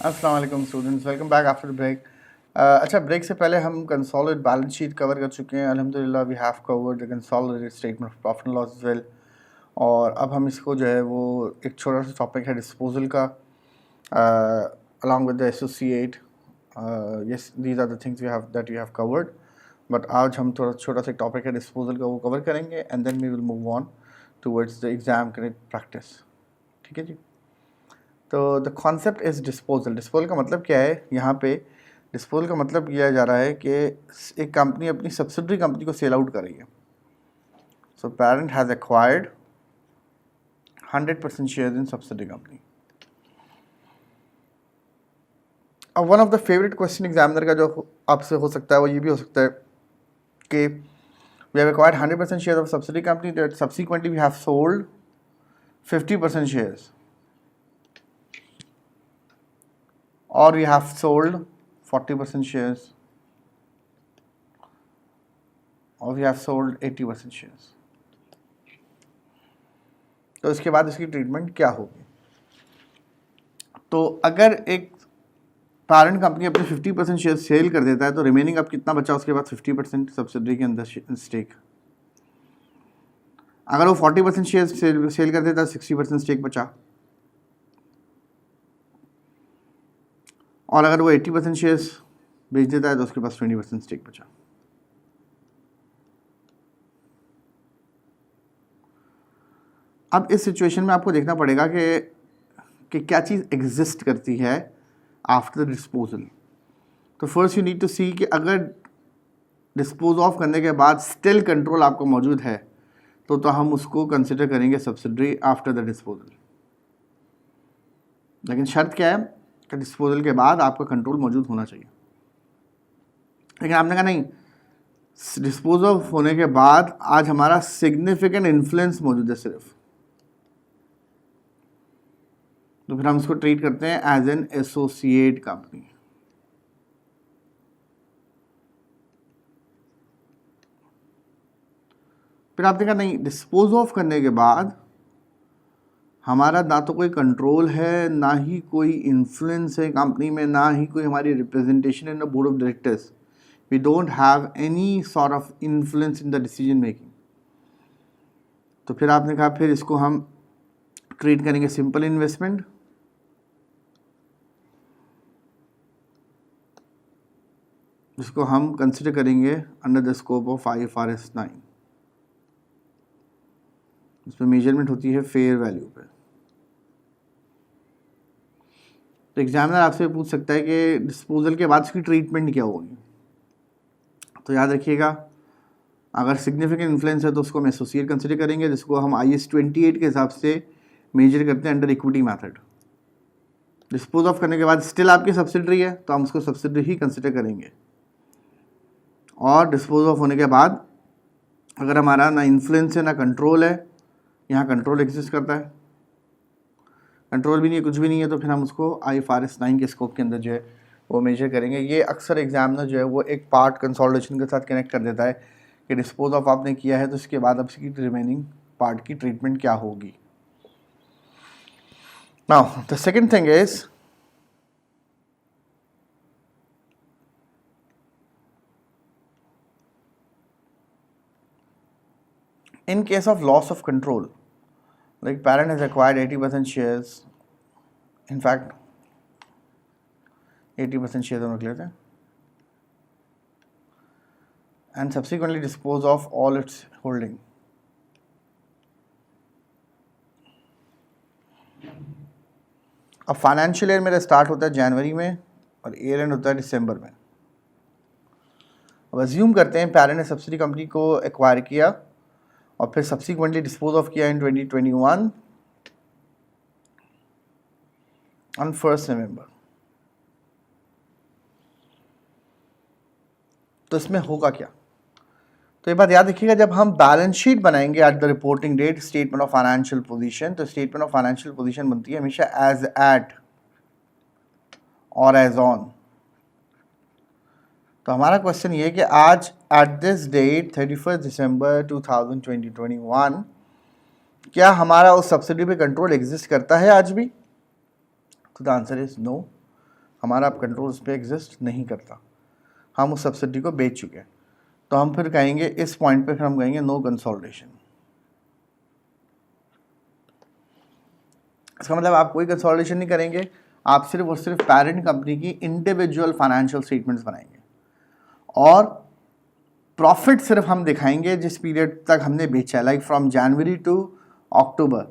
अस्सलाम वालेकुम students, welcome back after break. अच्छा, ब्रेक से पहले हम कंसोलिडेटेड बैलेंस शीट कवर कर चुके हैं। अल्हम्दुलिल्लाह we have covered the consolidated statement of profit and loss as well. और अब हम इसको जो है वो एक छोटा सा टॉपिक है डिस्पोजल का, along with the associate. Yes, these are the things we have that we have covered. But आज हम थोड़ा छोटा सा टॉपिक है डिस्पोजल का, वो कवर करेंगे and then we will move on towards the exam correct practice. ठीक है जी। तो the concept is disposal. Disposal का मतलब क्या है? यहाँ पे डिस्पोजल का मतलब किया जा रहा है कि एक कंपनी अपनी सब्सिडरी कंपनी को सेल आउट कर रही है। So parent has acquired 100% share in subsidiary company. अब one of the favourite question examiner का जो आपसे हो सकता है वो ये भी हो सकता है कि we have acquired 100% share of subsidiary company, that subsequently we have sold 50% shares, or we have sold 40% shares, or we have sold 80% shares. तो इसके बाद इसकी ट्रीटमेंट क्या होगी? तो अगर एक पेरेंट कंपनी अपने 50% शेयर सेल कर देता है तो रिमेनिंग अब कितना बचा उसके बाद? 50% सब्सिडरी के अंदर स्टेक। अगर वो 40% शेयर सेल कर देता है 60% स्टेक बचा, और अगर वो 80% शेयर्स बेच देता है तो उसके पास 20% स्टेक बचा। अब इस सिचुएशन में आपको देखना पड़ेगा कि क्या चीज़ एग्जिस्ट करती है आफ्टर द डिस्पोजल। तो फर्स्ट यू नीड टू सी कि अगर डिस्पोज ऑफ करने के बाद स्टिल कंट्रोल आपको मौजूद है तो हम उसको कंसिडर करेंगे सब्सिडरी आफ्टर द डिस्पोजल। लेकिन शर्त क्या है कि डिस्पोजल के बाद आपका कंट्रोल मौजूद होना चाहिए। लेकिन आपने कहा नहीं, डिस्पोज ऑफ होने के बाद आज हमारा सिग्निफिकेंट इन्फ्लुएंस मौजूद है सिर्फ, तो फिर हम इसको ट्रीट करते हैं एज एन एसोसिएट कंपनी। फिर आपने कहा नहीं, डिस्पोज ऑफ करने के बाद हमारा ना तो कोई कंट्रोल है, ना ही कोई इन्फ्लुएंस है कंपनी में, ना ही कोई हमारी representation in the board of directors. We don't have any sort of influence in the decision making. तो फिर आपने कहा फिर इसको हम ट्रीट करेंगे सिंपल इन्वेस्टमेंट। इसको हम कंसिडर करेंगे under the scope of IFRS 9। इसमें मेजरमेंट होती है फेयर वैल्यू पे। तो एग्जामिनर आपसे पूछ सकता है कि डिस्पोजल के बाद इसकी ट्रीटमेंट क्या होगी। तो याद रखिएगा, अगर सिग्निफिकेंट इन्फ्लुएंस है तो उसको हम एसोसिएट कंसिडर करेंगे, जिसको हम IAS 28 के हिसाब से मेजर करते हैं under equity method. Dispose of करने के बाद स्टिल आपकी सब्सिडरी है तो हम उसको सब्सिडरी ही कंसिडर करेंगे। और डिस्पोज ऑफ होने के बाद अगर हमारा ना इन्फ्लुएंस है ना कंट्रोल है, यहाँ कंट्रोल एग्जिस्ट करता है, कंट्रोल भी नहीं है, कुछ भी नहीं है, तो फिर हम उसको IFRS 9 के स्कोप के अंदर जो है वो मेजर करेंगे। ये अक्सर एग्जामिनर जो है वो एक पार्ट कंसोलिडेशन के साथ कनेक्ट कर देता है कि डिस्पोज ऑफ आपने किया है तो इसके बाद अब इसकी रिमेनिंग पार्ट की ट्रीटमेंट क्या होगी। Now the second thing is in case of loss of control, like parent has acquired 80% shares, in fact 80% shares हम रख लेते हैं, and subsequently dispose of all its holding. अब फाइनेंशियल ईयर मेरा start होता है जनवरी में और ईयर एंड होता है दिसंबर में। अब अज्यूम करते हैं पेरेंट ने सब्सिडी कंपनी को एक्वायर किया और फिर सब्सिक्वेंटली डिस्पोज ऑफ किया इन 2021 ऑन 1 नवंबर। तो इसमें होगा क्या? तो ये बात याद रखिएगा, जब हम बैलेंस शीट बनाएंगे at the reporting date, statement of financial position, तो स्टेटमेंट ऑफ फाइनेंशियल पोजीशन बनती है हमेशा एज एट और एज ऑन। तो हमारा क्वेश्चन ये है कि आज एट दिस डेट 31 दिसंबर 2021 क्या हमारा उस सब्सिडी पे कंट्रोल एग्जिस्ट करता है आज भी? तो द आंसर इज नो। हमारा अब कंट्रोल उस पर एग्जिस्ट नहीं करता, हम उस सब्सिडी को बेच चुके हैं। तो हम फिर कहेंगे इस पॉइंट पे फिर हम कहेंगे नो कंसोलिडेशन। इसका मतलब आप कोई कंसोलिडेशन नहीं करेंगे, आप सिर्फ और सिर्फ पेरेंट कंपनी की इंडिविजुअल फाइनेंशियल स्टेटमेंट्स बनाएंगे और प्रॉफिट सिर्फ हम दिखाएंगे जिस पीरियड तक हमने बेचा है, लाइक फ्रॉम जनवरी टू अक्टूबर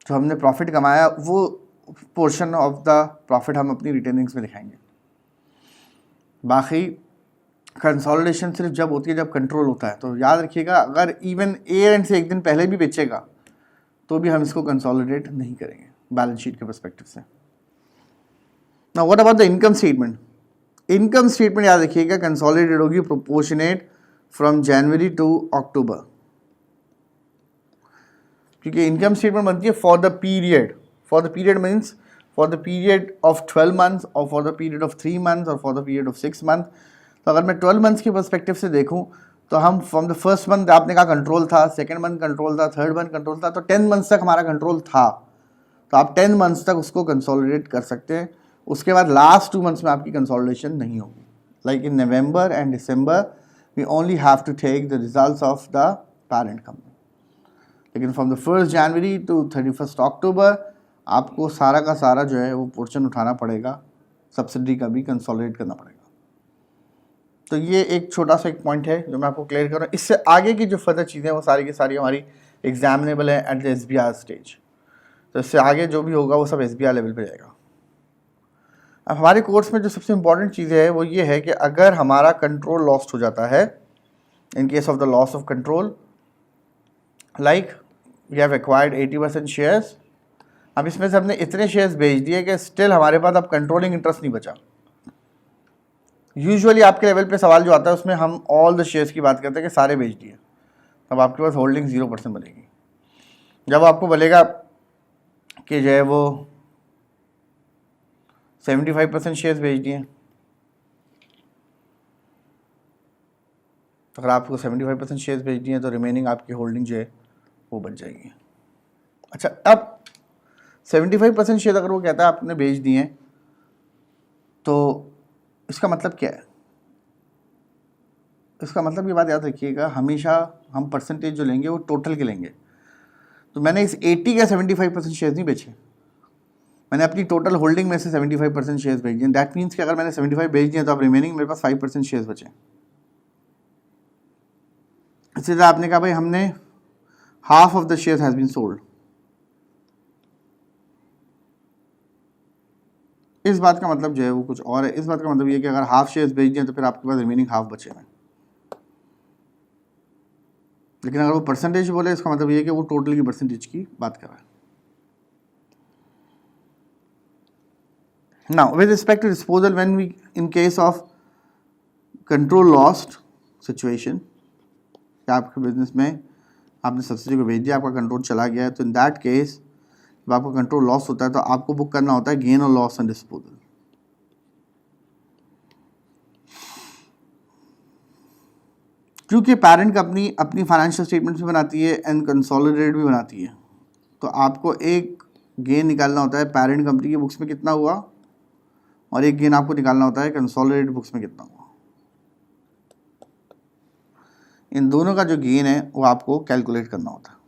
जो हमने प्रॉफिट कमाया वो पोर्शन ऑफ द प्रॉफिट हम अपनी रिटेनिंग्स में दिखाएंगे। बाकी कंसोलिडेशन सिर्फ जब होती है जब कंट्रोल होता है। तो याद रखिएगा, अगर इवन एंड से एक दिन पहले भी बेचेगा तो भी हम इसको कंसोलिडेट नहीं करेंगे बैलेंस शीट के पर्सपेक्टिव से। Now what about the income statement? Income statement याद रखिएगा कंसोलिडेटेड होगी proportionate from January to October, क्योंकि इनकम स्टेटमेंट बनती है for the period. For the period means for the period of 12 months और for the period of 3 months और for the period of 6 month. तो अगर मैं 12 मंथ्स के पर्सपेक्टिव से देखूं तो हम फ्रॉम द फर्स्ट मंथ आपने कहा कंट्रोल था, सेकंड मंथ कंट्रोल था, थर्ड मंथ कंट्रोल था, तो 10 मंथ्स तक हमारा कंट्रोल था। तो आप 10 मंथ्स तक उसको कंसोलिडेट कर सकते हैं। उसके बाद लास्ट 2 मंथ्स में आपकी कंसोलिडेशन नहीं होगी। Like in November and December we only have to take the results of the parent company. लेकिन from the 1st January to 31st October आपको सारा का सारा जो है वो पोर्शन उठाना पड़ेगा, सब्सिडी का भी कंसोलिडेट करना पड़ेगा। तो ये एक छोटा सा एक पॉइंट है जो मैं आपको क्लियर कर रहा हूँ। इससे आगे की जो फर्दर चीज़ें हैं वो सारी की सारी हमारी एग्जामिनेबल है एट द SBR स्टेज। तो इससे आगे जो भी होगा वो सब SBR लेवल पे जाएगा। अब हमारे कोर्स में जो सबसे इंपॉर्टेंट चीज़ें है वो ये है कि अगर हमारा कंट्रोल लॉस्ट हो जाता है, in case of the loss of control, like we have acquired 80% shares, अब इसमें से हमने इतने शेयर्स बेच दिए कि स्टिल हमारे पास अब कंट्रोलिंग इंटरेस्ट नहीं बचा। यूजुअली आपके लेवल पे सवाल जो आता है उसमें हम ऑल द शेयर्स की बात करते हैं कि सारे बेच दिए, तब आपके पास होल्डिंग 0% बनेगी। जब आपको बोलेगा कि जो है वो 75% शेयर्स बेच दिए, अगर आपको 75% शेयर्स बेच दिए तो रिमेनिंग आपकी होल्डिंग जो है वो बच जाएगी। अच्छा, अब 75% शेयर अगर वो कहता है आपने बेच दिए तो इसका मतलब क्या है? इसका मतलब ये बात याद रखिएगा, हमेशा हम परसेंटेज जो लेंगे वो टोटल के लेंगे। तो मैंने इस 80 का 75% शेयर्स नहीं बेचे, मैंने अपनी टोटल होल्डिंग में से 75% शेयर्स बेच दिए। दैट मीन्स कि अगर मैंने 75 बेच दिए तो अब रिमेनिंग मेरे पास 5% शेयर्स बचे। इसी तरह आपने कहा भाई हमने half of the shares has been sold, इस बात का मतलब जो है वो कुछ और है। इस बात का मतलब ये है कि अगर हाफ शेयर्स बेच दिए तो फिर आपके पास रिमेनिंग हाफ बचे हैं। लेकिन अगर वो परसेंटेज बोले इसका मतलब ये है कि वो टोटल की परसेंटेज की बात कर रहा है। Now with respect to disposal, when we in case of control lost situation, आपके बिजनेस में आपने सब्सिडी को भेज दिया, आपका कंट्रोल चला गया है, तो इन दैट केस जब आपका कंट्रोल लॉस होता है तो आपको बुक करना होता है गेन और लॉस ऑन डिस्पोजल। क्योंकि पेरेंट कंपनी अपनी फाइनेंशियल स्टेटमेंट्स भी बनाती है एंड कंसोलिडेटेड भी बनाती है, तो आपको एक गेन निकालना होता है पेरेंट कंपनी की बुक्स में कितना हुआ, और एक गेन आपको निकालना होता है कंसोलिडेटेड बुक्स में कितना हुआ। इन दोनों का जो गेन है वो आपको कैलकुलेट करना होता है।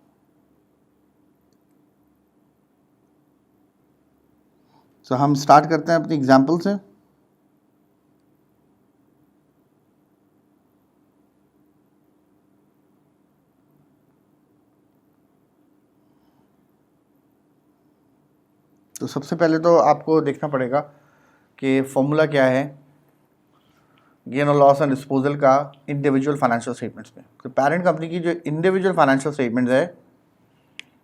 तो हम स्टार्ट करते हैं अपनी एग्जाम्पल से। तो सबसे पहले तो आपको देखना पड़ेगा कि फॉर्मूला क्या है गेन और लॉस एंड डिस्पोजल का इंडिविजुअल फाइनेंशियल स्टेटमेंट्स में। तो पेरेंट कंपनी की जो इंडिविजुअल फाइनेंशियल स्टेटमेंट्स है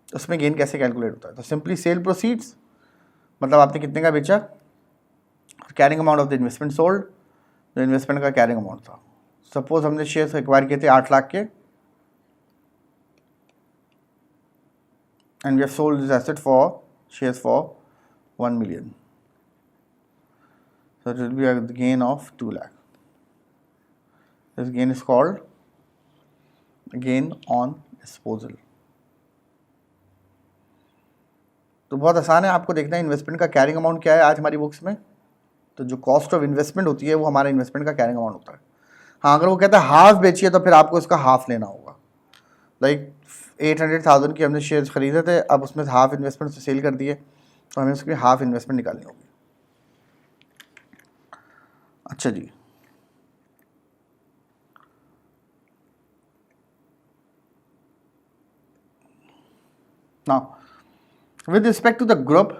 उसमें गेन कैसे कैलकुलेट होता है? तो सिंपली सेल प्रोसीड्स, मतलब आपने कितने का बेचा, carrying amount of the investment sold, जो इन्वेस्टमेंट का कैरिंग अमाउंट था। सपोज हमने शेयर्स एक्वायर किए थे 8 लाख के, and we have sold this asset for shares for 1 million, so it will be a gain of 2 lakh. This gain is called gain on disposal. तो बहुत आसान है, आपको देखना है इन्वेस्टमेंट का कैरिंग अमाउंट क्या है आज हमारी बुक्स में, तो जो कॉस्ट ऑफ इन्वेस्टमेंट होती है वो हमारा इन्वेस्टमेंट का कैरिंग अमाउंट होता है। हाँ, अगर वो कहता है हाफ बेचिए तो फिर आपको इसका हाफ लेना होगा। लाइक 800,000 की हमने शेयर्स खरीदे थे, अब उसमें हाफ इन्वेस्टमेंट से सेल कर दिए, तो हमें उसकी हाफ इन्वेस्टमेंट निकालनी होगी। अच्छा जी, now with respect to the group,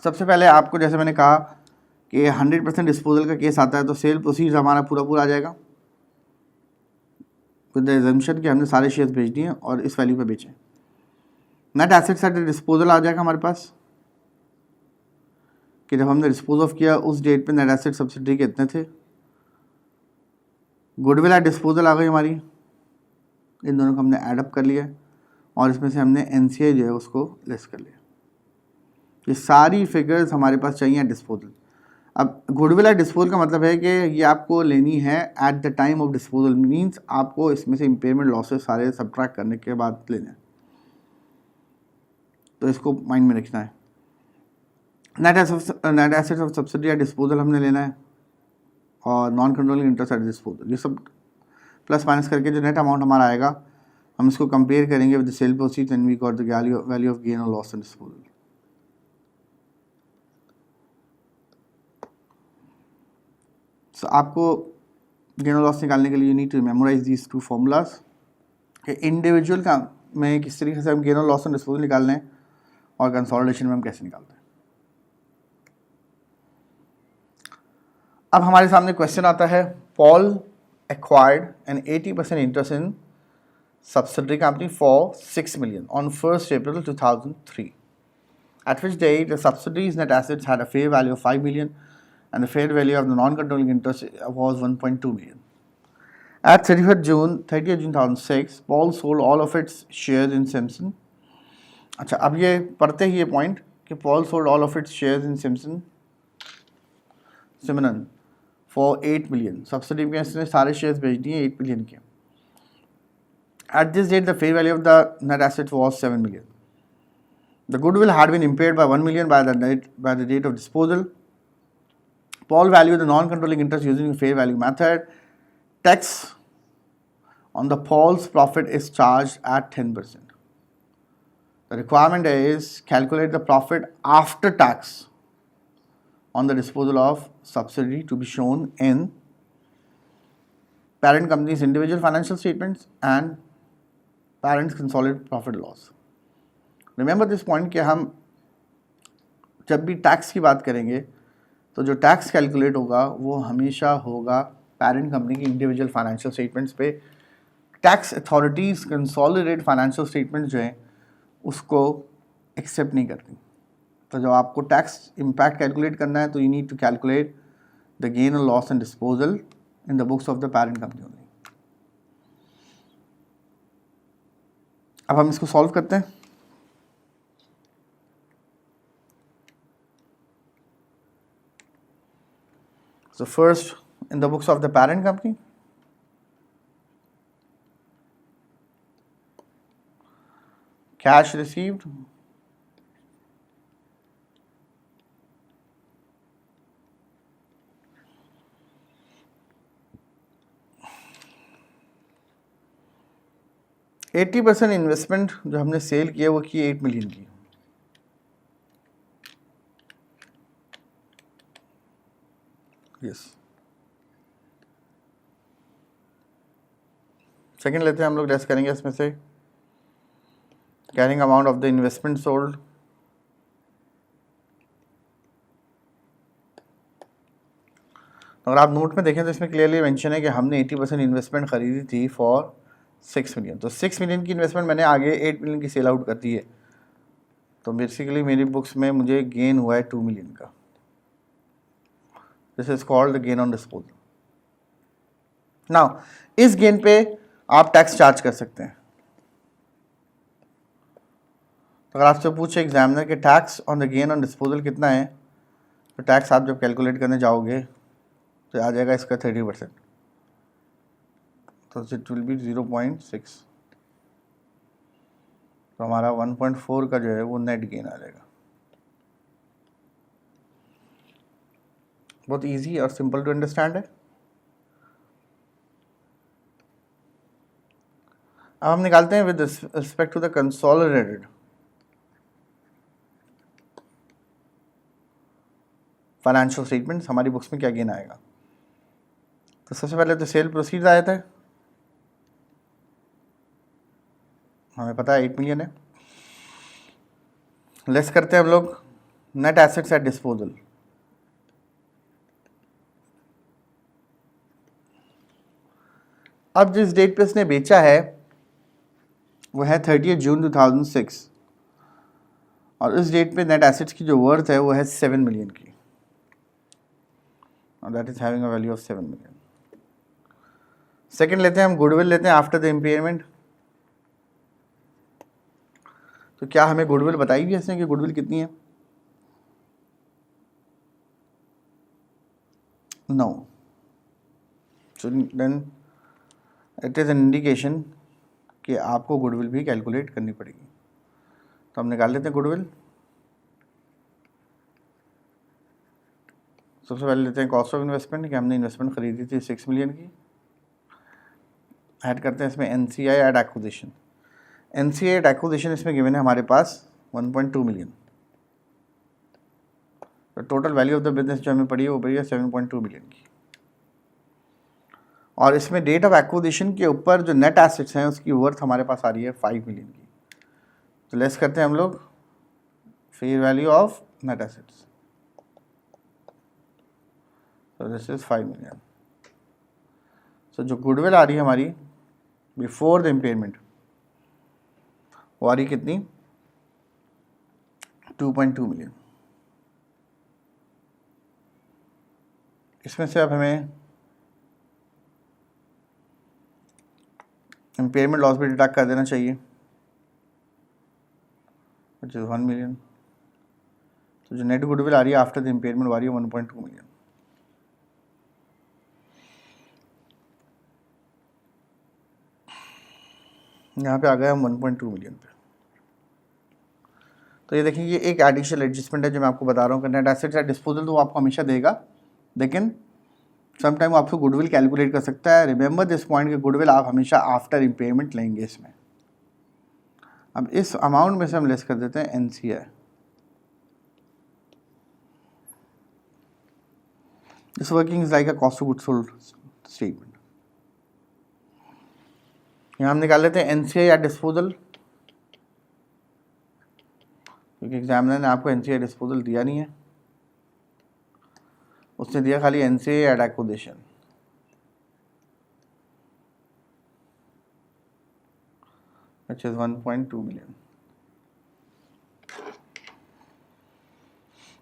सबसे पहले आपको जैसे मैंने कहा कि 100% डिस्पोजल का केस आता है तो सेल प्रोसीड्स हमारा पूरा आ जाएगा विद द एजम्पशन कि हमने सारे शेयर्स बेच दिए और इस वैल्यू पे बेचे। नेट एसेट्स एट डिस्पोजल आ जाएगा हमारे पास कि जब हमने डिस्पोज ऑफ किया उस डेट पे नेट एसेट सब्सिडी के इतने थे। गुडविल एट डिस्पोजल आ गई हमारी, इन दोनों को हमने एडअप कर लिया और इसमें से हमने एनसीआई जो है उसको लेस कर लिया। ये सारी फिगर्स हमारे पास चाहिए डिस्पोजल। अब गुडविल एट डिस्पोजल का मतलब है कि ये आपको लेनी है at the time of disposal, means आपको इसमें से इम्पेयरमेंट लॉसेस सारे सब्ट्रैक्ट करने के बाद लेने हैं, तो इसको माइंड में रखना है। Net assets of subsidy at disposal हमने लेना है और non controlling interest at disposal, ये सब प्लस माइनस करके जो नेट अमाउंट हमारा आएगा हम इसको कंपेयर करेंगे with the sale proceeds and we got the value of gain और लॉस एंड डिस्पोजल। सो आपको गेन और लॉस निकालने के लिए you need to memorize these two formulas कि इंडिविजुअल का में किस तरीके से हम गेन और लॉस एंड डिस्पोजल निकालने हैं और कंसोलिडेशन में हम कैसे निकालते हैं। अब हमारे सामने क्वेश्चन आता है, Paul acquired an 80% interest in subsidiary company for 6 million on 1st April 2003, at which date the subsidiary's net assets had a fair value of 5 million and the fair value of the non-controlling interest was 1.2 million. At 30th June 2006, Paul sold all of its shares in Simpson. अच्छा, अब ये पढ़ते ही ये point कि Paul sold all of its shares in सिमनन for 8 million. Subsidy में इसने सारे शेयर्स बेच दिए 8 मिलियन के। At this date the fair value of the net asset was 7 million. The goodwill had been impaired by 1 million by the date of disposal. Paul valued the non-controlling interest using the fair value method. Tax on the Paul's profit is charged at 10%. The requirement is calculate the profit after tax on the disposal of subsidiary to be shown in parent company's individual financial statements and parent's consolidated profit loss. Remember this point कि हम जब भी tax की बात करेंगे तो जो tax calculate होगा वो हमेशा होगा पेरेंट कंपनी की इंडिविजुअल फाइनेंशियल स्टेटमेंट्स पे। Tax authorities consolidated financial statements जो हैं उसको एक्सेप्ट नहीं करती। तो जब आपको टैक्स इम्पैक्ट कैलकुलेट करना है तो you need to calculate the gain और loss and disposal in the books of the parent company only. अब हम इसको सॉल्व करते हैं। So first, in the books of the parent company, cash received, %80 investment जो हमने सेल किया वो की 8 मिलियन की। यस, सेकेंड लेते हैं हम लोग, लेस करेंगे इसमें से carrying amount of the investment sold. अगर आप नोट में देखें तो इसमें क्लियरली मेंशन है कि हमने 80% इन्वेस्टमेंट खरीदी थी फॉर 6 मिलियन। तो 6 मिलियन की इन्वेस्टमेंट मैंने आगे 8 मिलियन की सेल आउट कर दी है, तो बेसिकली मेरी बुक्स में मुझे गेन हुआ है 2 मिलियन का। This is called the gain on disposal. Now इस गेन पे आप टैक्स चार्ज कर सकते हैं। तो अगर आपसे पूछे एग्जामिनर के tax on the gain on disposal कितना है, तो टैक्स आप जब कैलकुलेट करने जाओगे तो आ जाएगा इसका 30%, तो इट विल बी 0.6। तो हमारा 1.4 का जो है वो नेट गेन आ जाएगा। बहुत इजी और सिंपल टू अंडरस्टैंड है। अब हम निकालते हैं with respect to the consolidated financial statements हमारी बुक्स में क्या गेन आएगा। तो सबसे पहले तो सेल प्रोसीड्स आए थे, हमें पता है 8 मिलियन है। लेस करते हैं हम लोग नेट एसेट्स एट डिस्पोजल। अब जिस डेट पे इसने बेचा है वो है 30 जून 2006 और इस डेट पे नेट एसेट्स की जो वर्थ है वो है 7 मिलियन की, और that is having a value of 7 million. Second लेते हैं हम गुडविल लेते हैं आफ्टर द इम्पेयरमेंट। तो क्या हमें गुडविल बताई भी इसने कि गुडविल कितनी है? No. So then it is an indication कि आपको गुडविल भी कैलकुलेट करनी पड़ेगी। तो हम निकाल लेते हैं गुडविल। सबसे पहले लेते हैं कॉस्ट ऑफ इन्वेस्टमेंट कि हमने इन्वेस्टमेंट खरीदी थी 6 मिलियन की। ऐड करते हैं इसमें NCI at acquisition. NCI at acquisition इसमें गिवन है हमारे पास 1.2 मिलियन। तो total value of the business जो हमें पड़ी है वो पड़ी है 7.2 मिलियन की। और इसमें डेट ऑफ एक्विजिशन के ऊपर जो नेट एसेट्स हैं उसकी वर्थ हमारे पास आ रही है 5 मिलियन की। तो लेस करते हैं हम लोग fair value of net assets. So this is 5 million. So जो गुडविल आ रही है हमारी बिफोर द इम्पेयरमेंट वो आ रही कितनी? 2.2 मिलियन। इसमें से अब हमें इम्पेयरमेंट लॉस भी डिडक्ट कर देना चाहिए, which is 1 मिलियन। तो जो नेट गुडविल आ रही है आफ्टर द इम्पेयरमेंट आ रही है 1.2 मिलियन। यहाँ पे आ गया हम 1.2 मिलियन पे। तो ये देखिए ये एक एडिशनल एडजस्टमेंट है जो मैं आपको बता रहा हूँ कि नेट एसेट्स एट डिस्पोजल तो वो आपको हमेशा देगा, लेकिन समटाइम आपको गुडविल कैलकुलेट कर सकता है। रिमेंबर दिस पॉइंट कि गुडविल आप हमेशा आफ्टर इम्पेयरमेंट लेंगे इसमें। अब इस अमाउंट में से हम लेस कर देते हैं NCI। This working is like a cost of goods sold statement. यहाँ हम निकाल लेते हैं NCI एट डिस्पोजल, क्योंकि एग्जामिनर ने आपको NCI डिस्पोजल दिया नहीं है, उसने दिया खाली NCI at acquisition. which is 1.2 million.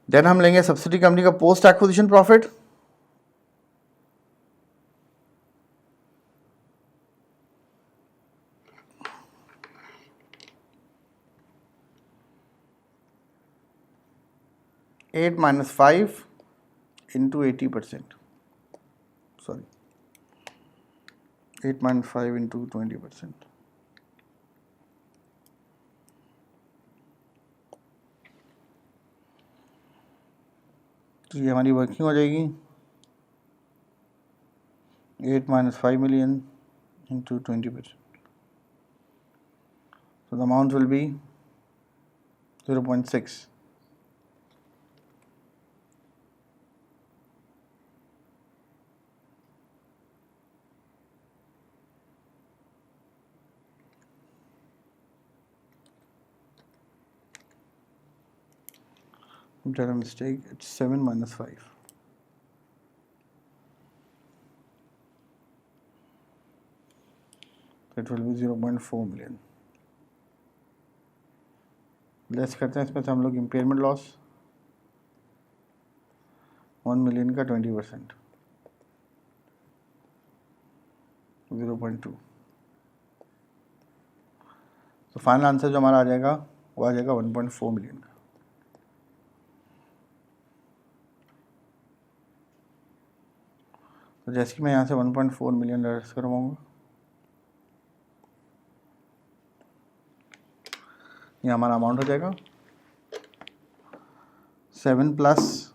Then हम लेंगे सब्सिडी कंपनी का post acquisition profit. At -5 into 80%, sorry 8 - 5 into 20%। तो ये हमारी वर्किंग हो जाएगी 8 - 5 million into 20%। so the amount will be 0.6। Did a mistake, it's 7 - 5। It will be 0.4 million. Less करते हैं इसमें से हम लोग इम्पेयरमेंट लॉस 1 मिलियन का 20% 0.2। तो फाइनल आंसर जो हमारा आ जाएगा वो आ जाएगा 1.4 मिलियन का। तो जैसे कि मैं यहाँ से 1.4 मिलियन लेस करवाऊँगा, ये हमारा अमाउंट हो जाएगा 7 +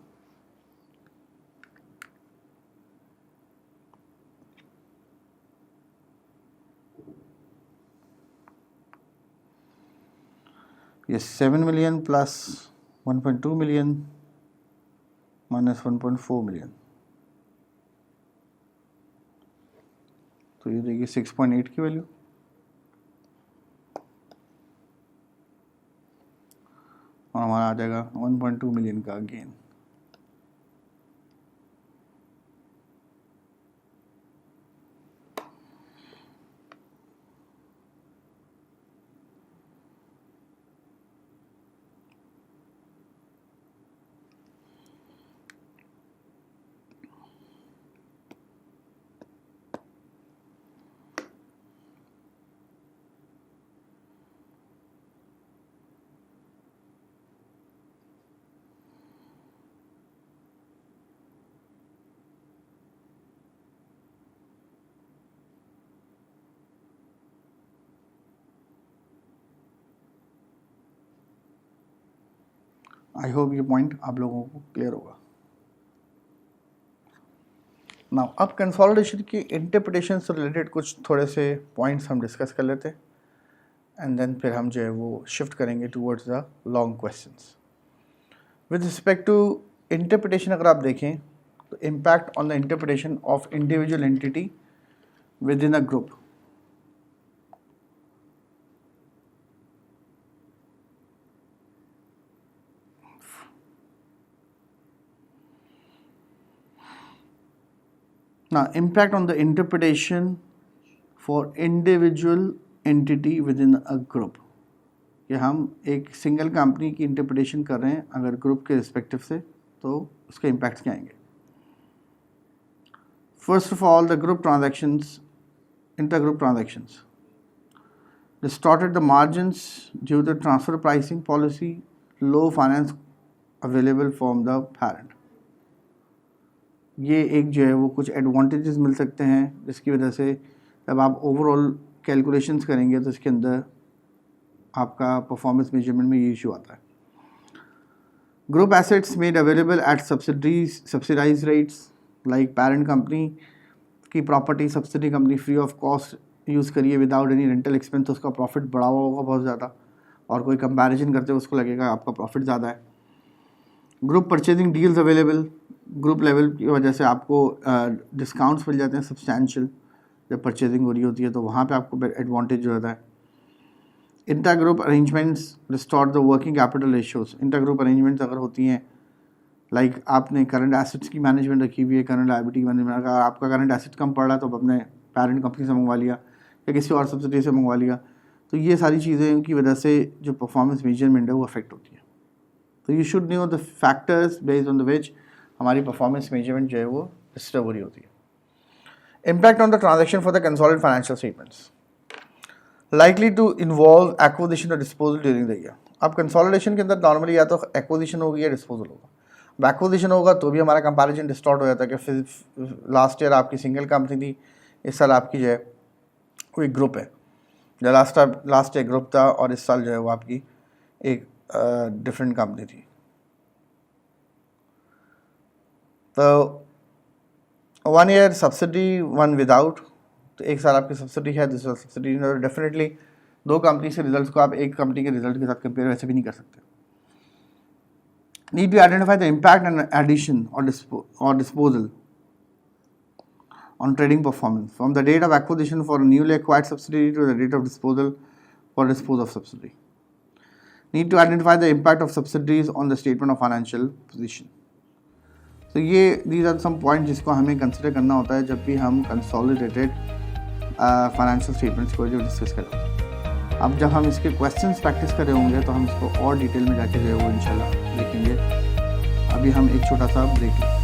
ये 7 million plus 1.2 million minus 1.4 million, तो ये देखिए 6.8 की वैल्यू, और हमारा आ जाएगा 1.2 मिलियन का गेन। आई होप ये पॉइंट आप लोगों को क्लियर होगा। नाउ अब कंसोलिडेशन की इंटरप्रिटेशन से रिलेटेड कुछ थोड़े से पॉइंट्स हम डिस्कस कर लेते हैं, एंड देन फिर हम जो है वो शिफ्ट करेंगे towards the long questions. With respect to interpretation अगर आप देखें तो impact on the interpretation of individual entity within a group. Now, impact on the interpretation for individual entity within a group, कि हम एक single company की interpretation कर रहे हैं अगर ग्रुप के रिस्पेक्टिव से, तो उसके इम्पैक्ट्स क्या आएंगे। First of all, the group transactions, inter-group transactions distorted the margins due to transfer pricing policy, low finance available from the parent। ये एक जो है वो कुछ एडवांटेजेस मिल सकते हैं जिसकी वजह से जब आप ओवरऑल कैलकुलेशंस करेंगे तो इसके अंदर आपका परफॉर्मेंस मेजरमेंट में ये इशू आता है। Group assets made available at subsidise rates, like parent company की property subsidy company free of cost use करिए विदाउट एनी रेंटल एक्सपेंस, तो उसका प्रॉफिट बढ़ा हुआ होगा बहुत ज़्यादा, और कोई कंपैरिजन करते हुए उसको लगेगा आपका प्रॉफिट ज़्यादा है। Group purchasing deals available, group level की वजह से आपको डिस्काउंट्स मिल जाते हैं सब्सटैंशियल, जब परचेजिंग हो रही होती है तो वहाँ पे आपको एडवांटेज जो होता है। Inter group arrangements restore the working capital ratios. Inter group arrangements अगर होती हैं, लाइक आपने करंट एसेट्स की मैनेजमेंट रखी हुई है, करंट लायबिलिटी मैनेजमेंट, अगर आपका करंट एसेट कम पड़ रहा है तो आप अपने पेरेंट कंपनी से मंगवा लिया या किसी और सब्सिडी से मंगवा लिया, तो ये सारी चीज़ें की वजह से जो परफॉर्मेंस मेजरमेंट है वो अफेक्ट होती है। तो you should know the factors based on the which हमारी परफॉर्मेंस मेजरमेंट जो है वो डिस्टर्ब हो रही होती है। Impact on the transaction for the consolidated financial statements likely to involve acquisition और डिस्पोजल ड्यूरिंग द ईयर। अब कंसोलिडेशन के अंदर नॉर्मली या तो एक्विजिशन होगी या डिस्पोजल होगा। अब एक्विजिशन होगा तो भी हमारा कंपैरिजन डिस्टॉर्ट हो जाता है कि फिर लास्ट ईयर आपकी सिंगल कंपनी थी, इस साल आपकी जो है कोई ग्रुप है, जो लास्ट ईयर ग्रुप था और इस साल जो है वो आपकी एक डिफरेंट कंपनी थी। तो 1 ईयर सब्सिडी 1 विदाउट, तो एक साल आपकी सब्सिडी है, दूसरा सब्सिडी, डेफिनेटली दो कंपनी के रिजल्ट्स को आप एक कंपनी के रिजल्ट के साथ कंपेयर वैसे भी नहीं कर सकते। Need to identify the impact and addition और disposal on trading performance from the date of acquisition for a newly acquired subsidiary to the date of disposal for dispose of subsidiary. Need to identify the impact of subsidiaries on the statement of financial position. So ये these are some points जिसको हमें consider करना होता है जब भी हम consolidated financial statements को जो डिस्कस कर रहे हैं। अब जब हम इसके क्वेश्चंस प्रैक्टिस कर रहे होंगे तो हम इसको और डिटेल में जाके जो है वो इंशाल्लाह देखेंगे। अभी हम एक छोटा सा ब्रेक लें।